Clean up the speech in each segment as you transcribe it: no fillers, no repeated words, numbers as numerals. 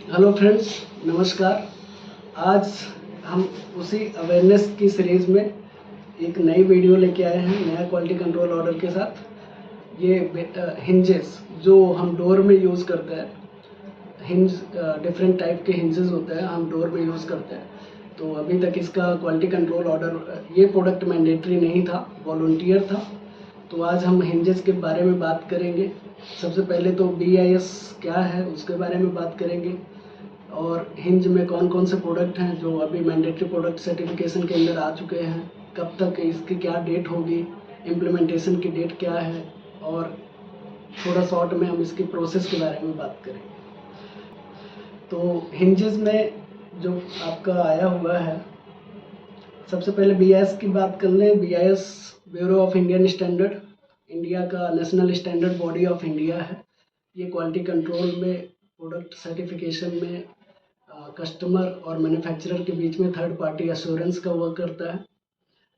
Hello friends, नमस्कार। आज हम उसी अवेयरनेस की सीरीज़ में एक नई वीडियो लेके आए हैं, नया क्वालिटी कंट्रोल ऑर्डर के साथ। ये हिंजेस जो हम डोर में यूज़ करते हैं, हिंज डिफरेंट टाइप के हिंजेस होते हैं, हम डोर में यूज़ करते हैं। तो अभी तक इसका क्वालिटी कंट्रोल ऑर्डर, ये प्रोडक्ट मैंडेटरी नहीं था, वॉलंटियर था। तो आज हम हिंजेस के बारे में बात करेंगे। सबसे पहले तो BIS क्या है उसके बारे में बात करेंगे, और हिंज में कौन कौन से प्रोडक्ट हैं जो अभी मैंडेटरी प्रोडक्ट सर्टिफिकेशन के अंदर आ चुके हैं, कब तक इसकी क्या डेट होगी, इम्प्लीमेंटेशन की डेट क्या है, और थोड़ा शॉर्ट में हम इसकी प्रोसेस के बारे में बात करेंगे। तो हिंजेस में जो आपका आया हुआ है, सबसे पहले BIS की बात कर लें। BIS bureau of Indian standard, India का national standard body of India है। ये क्वालिटी कंट्रोल में, प्रोडक्ट सर्टिफिकेशन में कस्टमर और मैन्युफैक्चरर के बीच में थर्ड पार्टी एश्योरेंस का वर्क करता है।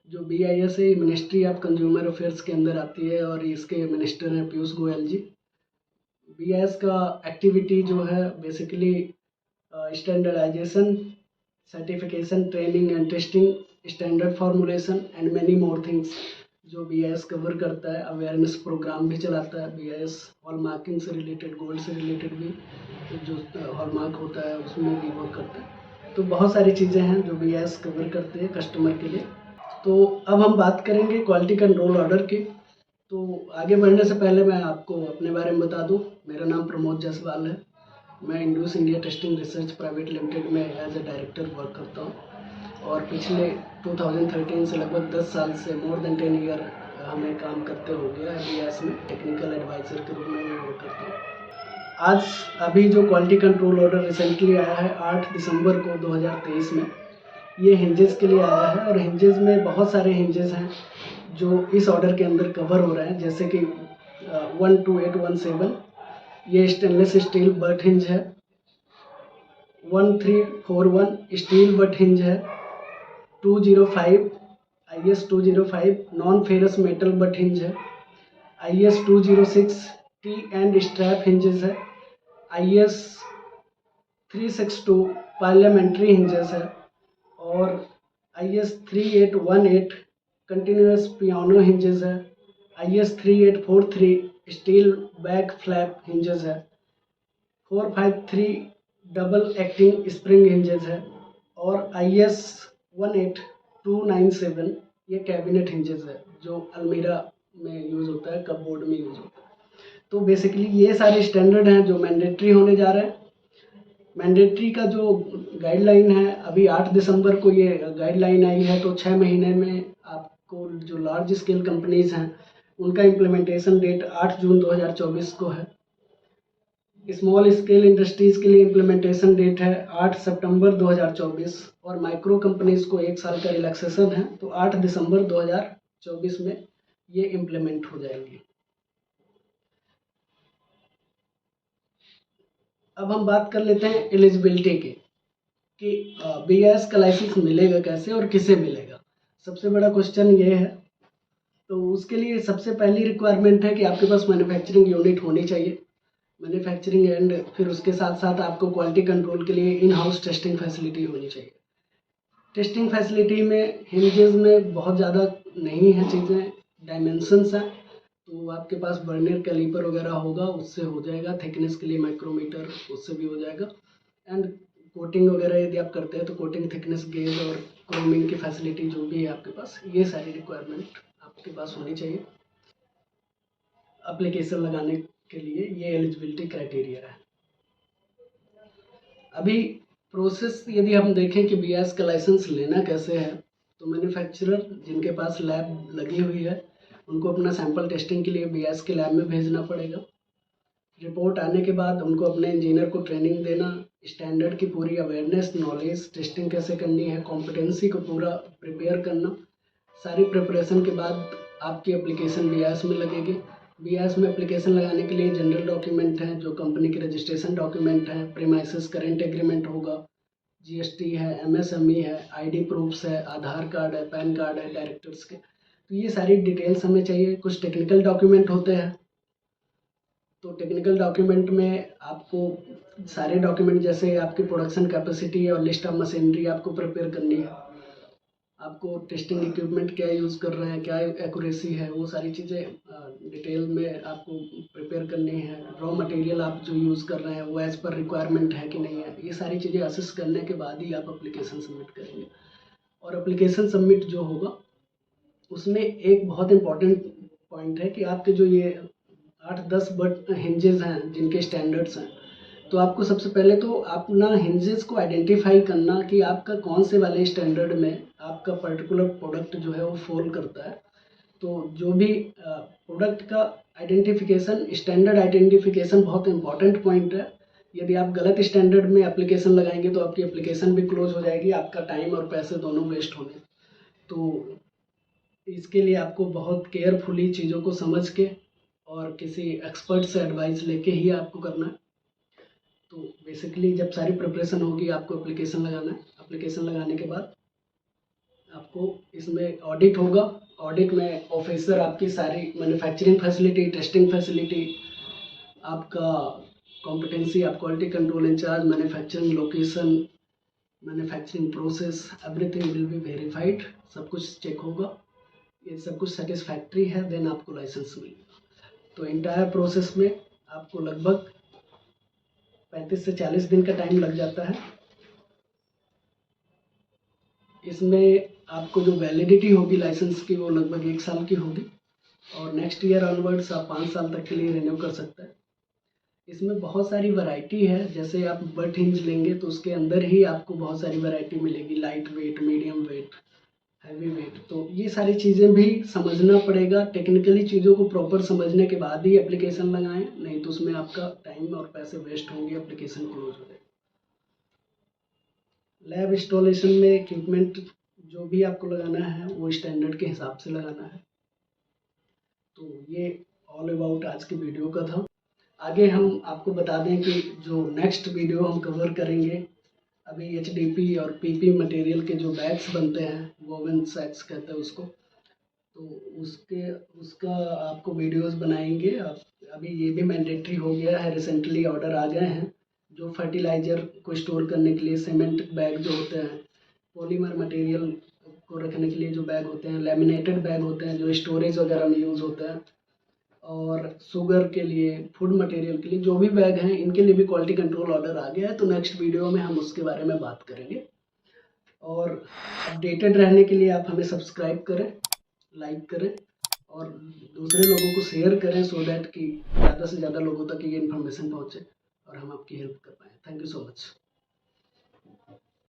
जो BIS है, मिनिस्ट्री ऑफ कंज्यूमर अफेयर्स के अंदर आती है और इसके मिनिस्टर हैं पीयूष गोयल जी। BIS का एक्टिविटी जो है basically standardisation, certification, training and testing, standard formulation and many more things जो BIS कवर करता है। अवेयरनेस प्रोग्राम भी चलाता है BIS, हॉलमार्किंग से रिलेटेड, गोल्ड से रिलेटेड भी जो हॉलमार्क होता है उसमें भी वर्क करता है। तो बहुत सारी चीज़ें हैं जो BIS कवर करते हैं कस्टमर के लिए। तो अब हम बात करेंगे क्वालिटी कंट्रोल ऑर्डर की। तो आगे बढ़ने से पहले मैं आपको अपने बारे में बता दूं। मेरा नाम प्रमोद जायसवाल है। मैं Indus India testing research private limited में एज ए डायरेक्टर वर्क करता हूं, और पिछले 2013 से लगभग 10 साल से, मोर देन 10 ईयर हमें काम करते हो गया है BIS में। टेक्निकल एडवाइज़र के रूप में मैं वर्क करता हूँ। आज अभी जो क्वालिटी कंट्रोल ऑर्डर रिसेंटली आया है 8 दिसंबर को 2023 में, ये हिंजेस के लिए आया है। और हिंजेस में बहुत सारे हिंजेस हैं जो इस ऑर्डर के अंदर कवर हो रहे हैं, जैसे कि 12817 ये स्टेनलेस स्टील बट हिंज है। 1341 स्टील बट हिंज है। 205 IS 205 non ferrous metal but hinge है। IS 206 T and strap hinges है। IS 362 पार्लियामेंट्री हिंजेस है। और IS 3818 कंटिन्यूस पियानो हिंजेस है। IS 3843 steel back flap hinges है। 453 डबल एक्टिंग स्प्रिंग हिंजेस है। और IS 18297 ये कैबिनेट हिंजेस है जो अलमीरा में यूज़ होता है, कपबोर्ड में यूज़ होता है। तो बेसिकली ये सारे स्टैंडर्ड हैं जो मैंडेटरी होने जा रहे हैं। मैंडेटरी का जो गाइडलाइन है, अभी 8 दिसंबर को ये गाइडलाइन आई है, तो 6 महीने में आपको जो लार्ज स्केल कंपनीज हैं उनका इम्प्लीमेंटेशन डेट 8 जून 2024 को है। स्मॉल स्केल इंडस्ट्रीज के लिए इम्प्लीमेंटेशन डेट है 8 सितंबर 2024, और माइक्रो कंपनीज को 1 साल का रिलैक्सेशन है, तो 8 दिसंबर 2024 में ये इम्प्लीमेंट हो जाएंगे। अब हम बात कर लेते हैं एलिजिबिलिटी की, कि BIS का लाइसेंस मिलेगा कैसे और किसे मिलेगा। सबसे बड़ा क्वेश्चन ये है। तो उसके लिए सबसे पहली रिक्वायरमेंट है कि आपके पास मैन्युफैक्चरिंग यूनिट होनी चाहिए। मैन्युफैक्चरिंग एंड फिर उसके साथ साथ आपको क्वालिटी कंट्रोल के लिए इन हाउस टेस्टिंग फैसिलिटी होनी चाहिए। टेस्टिंग फैसिलिटी में हिंजेस में बहुत ज़्यादा नहीं है चीज़ें, डायमेंशंस हैं। तो आपके पास बर्नियर कैलिपर वगैरह होगा, उससे हो जाएगा। थिकनेस के लिए माइक्रोमीटर, उससे भी हो जाएगा। एंड कोटिंग वगैरह यदि आप करते हैं तो कोटिंग, थिकनेस गेज और क्रोमिंग की फैसिलिटी जो भी है आपके पास, ये सारी रिक्वायरमेंट आपके पास होनी चाहिए एप्लीकेशन लगाने के लिए। ये एलिजिबिलिटी क्राइटेरिया है। अभी प्रोसेस यदि हम देखें कि BIS का लाइसेंस लेना कैसे है, तो मैन्युफैक्चरर जिनके पास लैब लगी हुई है उनको अपना सैंपल टेस्टिंग के लिए BIS के लैब में भेजना पड़ेगा। रिपोर्ट आने के बाद उनको अपने इंजीनियर को ट्रेनिंग देना, स्टैंडर्ड की पूरी अवेयरनेस, नॉलेज, टेस्टिंग कैसे करनी है, कॉम्पिटेंसी को पूरा प्रिपेयर करना। सारी प्रिपरेशन के बाद आपकी एप्लीकेशन BIS में लगेगी। BIS में एप्लीकेशन लगाने के लिए जनरल डॉक्यूमेंट हैं, जो कंपनी के रजिस्ट्रेशन डॉक्यूमेंट हैं, प्रीमाइसेस करेंट एग्रीमेंट होगा, GST है, MSME है, ID प्रूफ्स है, आधार कार्ड है, पैन कार्ड है डायरेक्टर्स के। तो ये सारी डिटेल्स हमें चाहिए। कुछ टेक्निकल डॉक्यूमेंट होते हैं, तो टेक्निकल डॉक्यूमेंट में आपको सारे डॉक्यूमेंट जैसे आपकी प्रोडक्शन कैपेसिटी और लिस्ट ऑफ मशीनरी आपको प्रिपेयर करनी है, आपको टेस्टिंग इक्विपमेंट क्या यूज़ कर रहे हैं, क्या एक्यूरेसी है, वो सारी चीज़ें डिटेल में आपको प्रिपेयर करनी है। रॉ मटेरियल आप जो यूज़ कर रहे हैं वो एज़ पर रिक्वायरमेंट है कि नहीं है, ये सारी चीज़ें असेस करने के बाद ही आप एप्लीकेशन सबमिट करेंगे। और एप्लीकेशन सबमिट जो होगा उसमें एक बहुत इम्पॉर्टेंट पॉइंट है कि आपके जो ये 8-10 बट हिंजेस हैं जिनके स्टैंडर्ड्स हैं, तो आपको सबसे पहले तो अपना हिंजेस को आइडेंटिफाई करना कि आपका कौन से वाले स्टैंडर्ड में आपका पर्टिकुलर प्रोडक्ट जो है वो फॉल करता है। तो जो भी प्रोडक्ट का आइडेंटिफिकेशन, स्टैंडर्ड आइडेंटिफिकेशन बहुत इंपॉर्टेंट पॉइंट है। यदि आप गलत स्टैंडर्ड में एप्लीकेशन लगाएंगे तो आपकी एप्लीकेशन भी क्लोज हो जाएगी, आपका टाइम और पैसे दोनों वेस्ट होंगे। तो इसके लिए आपको बहुत केयरफुली चीज़ों को समझ के और किसी एक्सपर्ट से एडवाइस लेके ही आपको करना है। तो बेसिकली जब सारी प्रिपरेशन होगी आपको एप्लीकेशन लगाना है। एप्लीकेशन लगाने के बाद आपको इसमें ऑडिट होगा। ऑडिट में ऑफिसर आपकी सारी मैन्युफैक्चरिंग फैसिलिटी, टेस्टिंग फैसिलिटी, आपका कॉम्पिटेंसी, आप quality control in charge, manufacturing location, manufacturing process, everything will be verified. सब कुछ चेक होगा, ये सब कुछ सेटिस्फैक्ट्री है, देन आपको लाइसेंस मिलेगा। तो इंटायर प्रोसेस में आपको लगभग 35 से 40 दिन का टाइम लग जाता है। इसमें आपको जो वैलिडिटी होगी लाइसेंस की वो लगभग 1 साल की होगी और नेक्स्ट ईयर ऑनवर्ड्स आप 5 साल तक के लिए रिन्यू कर सकते हैं। इसमें बहुत सारी वैरायटी है, जैसे आप बट हिंज लेंगे तो उसके अंदर ही आपको बहुत सारी वैरायटी मिलेगी, light weight, medium wait, heavy weight. तो ये सारी चीज़ें भी समझना पड़ेगा। टेक्निकली चीज़ों को प्रॉपर समझने के बाद ही एप्लीकेशन लगाएं, नहीं तो उसमें आपका टाइम और पैसे वेस्ट होंगे, एप्लीकेशन क्लोज हो जाएगी। लैब इंस्टॉलेशन में इक्विपमेंट जो भी आपको लगाना है वो स्टैंडर्ड के हिसाब से लगाना है। तो ये ऑल अबाउट आज की वीडियो का था। आगे हम आपको बता दें कि जो नेक्स्ट वीडियो हम कवर करेंगे, अभी HDP और PP मटेरियल के जो बैग्स बनते हैं, वोवन सैक्स कहते हैं उसको, तो उसका आपको वीडियोस बनाएंगे। अभी ये भी मैंडेटरी हो गया है, रिसेंटली ऑर्डर आ गए हैं जो फर्टिलाइज़र को स्टोर करने के लिए सीमेंट बैग जो होते हैं, पॉलीमर मटेरियल को रखने के लिए जो बैग होते हैं, लैमिनेटेड बैग होते हैं जो स्टोरेज वगैरह में यूज़ होते हैं, और शुगर के लिए, फूड मटेरियल के लिए जो भी बैग हैं, इनके लिए भी क्वालिटी कंट्रोल ऑर्डर आ गया है। तो नेक्स्ट वीडियो में हम उसके बारे में बात करेंगे। और अपडेटेड रहने के लिए आप हमें सब्सक्राइब करें, लाइक करें और दूसरे लोगों को शेयर करें, सो दैट कि ज़्यादा से ज़्यादा लोगों तक ये इन्फॉर्मेशन पहुँचे और हम आपकी हेल्प कर पाएँ। Thank you so much.